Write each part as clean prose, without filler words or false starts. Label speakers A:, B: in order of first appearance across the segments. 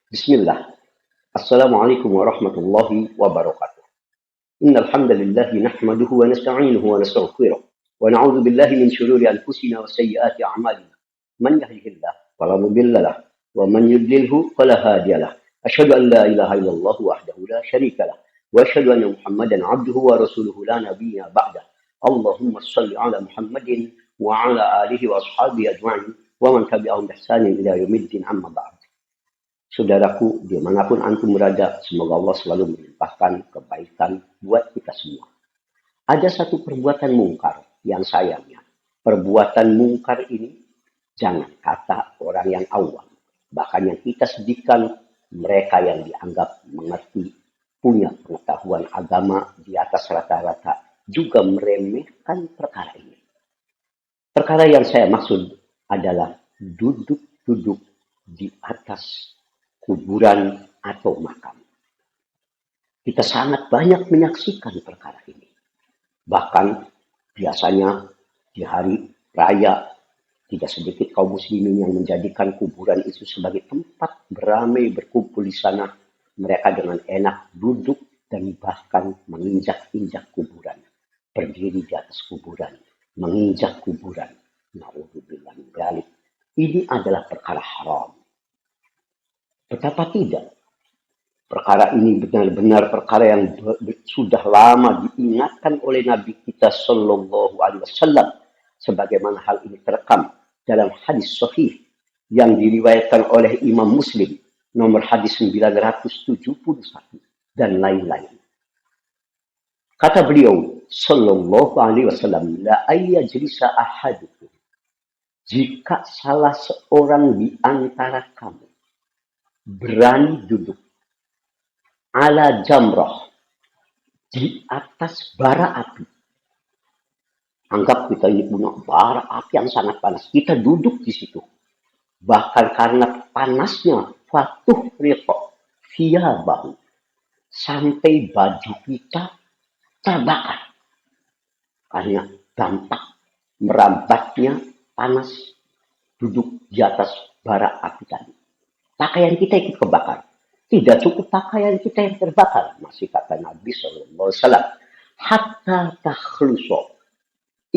A: Bismillah. Assalamualaikum warahmatullahi wabarakatuh. Innal hamdalillah nahmaduhu wa nasta'inuhu wa nastaghfiruh wa na'udzu billahi min shururi anfusina wa sayyiati a'malina. Man yahdihillahu fala mudilla lahu wa man yudlilhu fala hadiya lahu. Asyhadu an la ilaha illallah wahdahu la syarika lahu wa asyhadu anna Muhammadan 'abduhu wa rasuluhu la nabiyya ba'da. Allahumma shalli 'ala Muhammadin wa 'ala alihi wa ashabihi ajma'in wa man tabi'ahum bi ihsanin ila yaumiddin amma ba'd. Saudaraku, dimanapun antum berada, semoga Allah selalu melimpahkan kebaikan buat kita semua. Ada satu perbuatan mungkar yang sayangnya. Perbuatan mungkar ini jangan kata orang yang awam. Bahkan yang kita sedihkan, mereka yang dianggap mengerti, punya pengetahuan agama di atas rata-rata, juga meremehkan perkara ini. Perkara yang saya maksud adalah duduk-duduk di atas kuburan atau makam. Kita sangat banyak menyaksikan perkara ini. Bahkan biasanya di hari raya tidak sedikit kaum muslimin yang menjadikan kuburan itu sebagai tempat beramai berkumpul di sana. Mereka dengan enak duduk dan bahkan menginjak-injak kuburan. Berdiri di atas kuburan, menginjak kuburan. Na'udzubillah min dzalik. Ini adalah perkara haram. Betapa tidak. Perkara ini benar-benar perkara yang sudah lama diingatkan oleh Nabi kita Shallallahu Alaihi Wasallam, sebagaimana hal ini terekam dalam hadis sahih yang diriwayatkan oleh Imam Muslim nomor hadis 971 dan lain-lain. Kata beliau Shallallahu Alaihi Wasallam, la ayyajlisa ahadukum, jika salah seorang di antara kamu berani duduk ala jamrah, di atas bara api. Anggap kita ini punya bara api yang sangat panas. Kita duduk di situ. Bahkan karena panasnya, fatuh riqo, fiyabahu, sampai baju kita terbakar. Karena dampak merambatnya panas duduk di atas bara api tadi. Pakaian kita ikut kebakar. Tidak cukup pakaian kita yang terbakar. Masih kata Nabi SAW. Hatta takhluso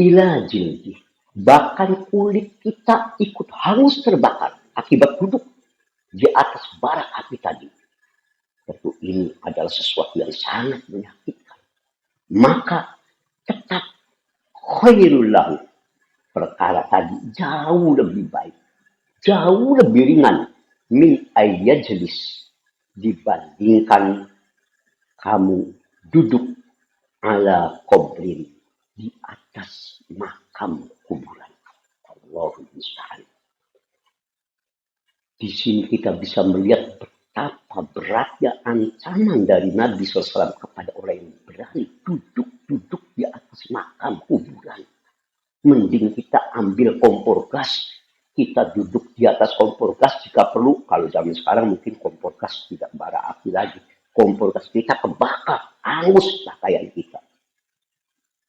A: ila jildi. Bahkan kulit kita ikut hangus terbakar. Akibat duduk di atas bara api tadi. Tentu ini adalah sesuatu yang sangat menyakitkan. Maka tetap khairul lahu. Perkara tadi jauh lebih baik. Jauh lebih ringan. Min ayyajlis, dibandingkan kamu duduk ala kubrin, di atas makam kuburan. Allahul musta'an. Di sini kita bisa melihat betapa beratnya ancaman dari Nabi SAW kepada orang yang berani duduk-duduk di atas makam kuburan. Mending kita ambil kompor gas, kita duduk di atas kompor gas jika perlu. Kalau zaman sekarang mungkin kompor gas tidak bara api lagi. Kompor gas kita kebakar, angus pakaian kita.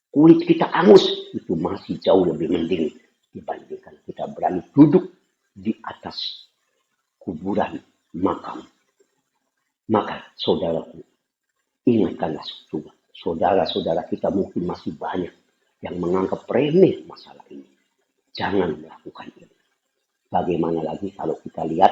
A: Kulit kita angus, itu masih jauh lebih mending dibandingkan kita berani duduk di atas kuburan makam. Maka saudaraku, ingatkanlah saudara-saudara kita mungkin masih banyak yang menganggap remeh masalah ini. Jangan melakukan ini. Bagaimana lagi kalau kita lihat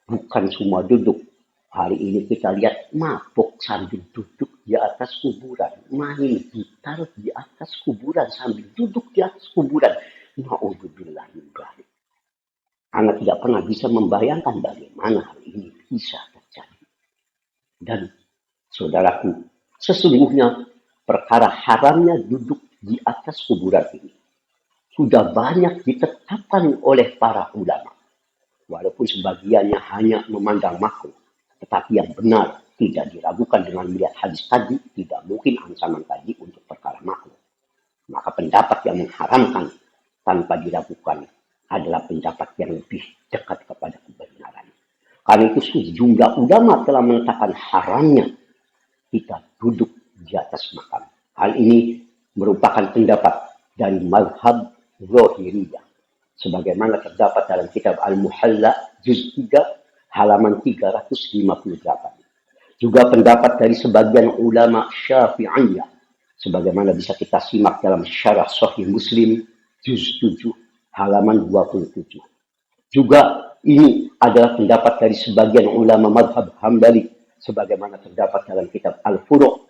A: bukan semua duduk. Hari ini kita lihat mabuk sambil duduk di atas kuburan. Main gitar di atas kuburan sambil duduk di atas kuburan. Na'udzubillah min dzalik. Anak tidak pernah bisa membayangkan bagaimana hal ini bisa terjadi. Dan saudaraku, sesungguhnya perkara haramnya duduk di atas kuburan ini sudah banyak ditetapkan oleh para ulama. Walaupun sebagiannya hanya memandang makruh, tetapi yang benar tidak diragukan dengan melihat hadis tadi, tidak mungkin ancaman tadi untuk perkara makruh. Maka pendapat yang mengharamkan tanpa diragukan adalah pendapat yang lebih dekat kepada kebenaran. Karena itu sejumlah ulama telah menetapkan haramnya kita duduk di atas makam. Hal ini merupakan pendapat dari mazhab Zahiriyah. Sebagaimana terdapat dalam kitab Al-Muhalla juz 3 halaman 358. Juga pendapat dari sebagian ulama Syafi'iyah, sebagaimana bisa kita simak dalam Syarah Sahih Muslim juz 7 halaman 27. Juga ini adalah pendapat dari sebagian ulama madhab Hambali, sebagaimana terdapat dalam kitab Al-Furu'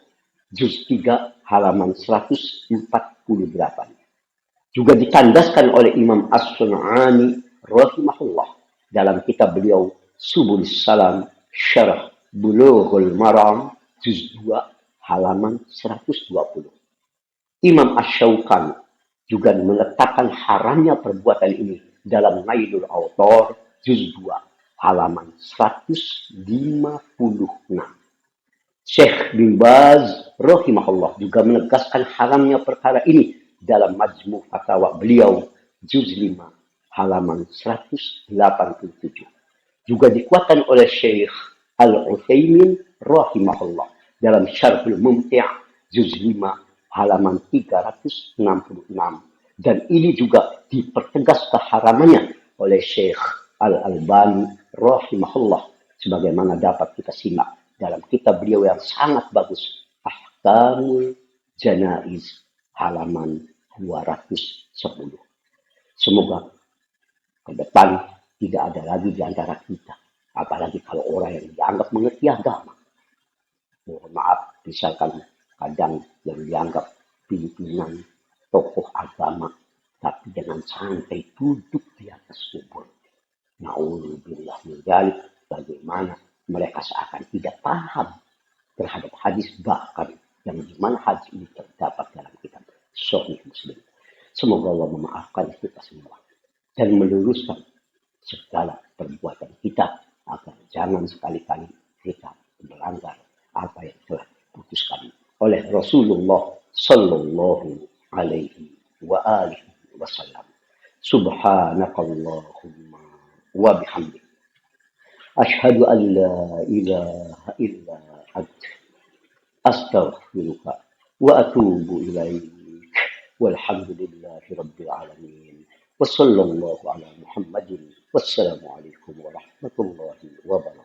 A: juz 3 halaman 148. Juga ditandaskan oleh Imam As-Sun'ani rahimahullah dalam kitab beliau Subul Salam Syarah Bulughul Maram juz 2 halaman 120. Imam Asy-Syaukani juga meletakkan haramnya perbuatan ini dalam Nailul Autar juz 2 halaman 156. Syekh bin Baz rahimahullah juga menegaskan haramnya perkara ini dalam Majmu' Fatawa beliau juz 5 halaman 187. Juga dikuatkan oleh Syekh Al-Utsaimin rahimahullah dalam Syarhul Mumti' juz 5 halaman 366. Dan ini juga dipertegas keharamannya oleh Syekh Al-Albani rahimahullah, sebagaimana dapat kita simak dalam kitab beliau yang sangat bagus, Ahkamul Janaiz halaman 210. Semoga ke depan tidak ada lagi di antara kita, apalagi kalau orang yang dianggap mengerti agama. Mohon maaf, misalkan kadang yang dianggap pimpinan tokoh agama, tapi dengan santai duduk di atas kubur. Na'udzubillah min dzalik, bagaimana mereka seakan tidak paham terhadap hadis, bahkan yang dimana hadis ini terdapat dalam kitab Sahih Muslim. Semoga Allah memaafkan kita semua dan meluruskan segala perbuatan kita agar jangan sekali-kali kita melanggar apa yang telah diputuskan oleh Rasulullah Sallallahu Alaihi wa alihi Wasallam. Subhanakallahumma wa bihamdik. Ashhadu an la ilaha illa anta astaghfiruka wa atubu ilaik. Walhamdulillahi rabbil alamin. Wassallallahu ala Muhammadin. Wassalamu alaikum warahmatullahi wabarakatuh.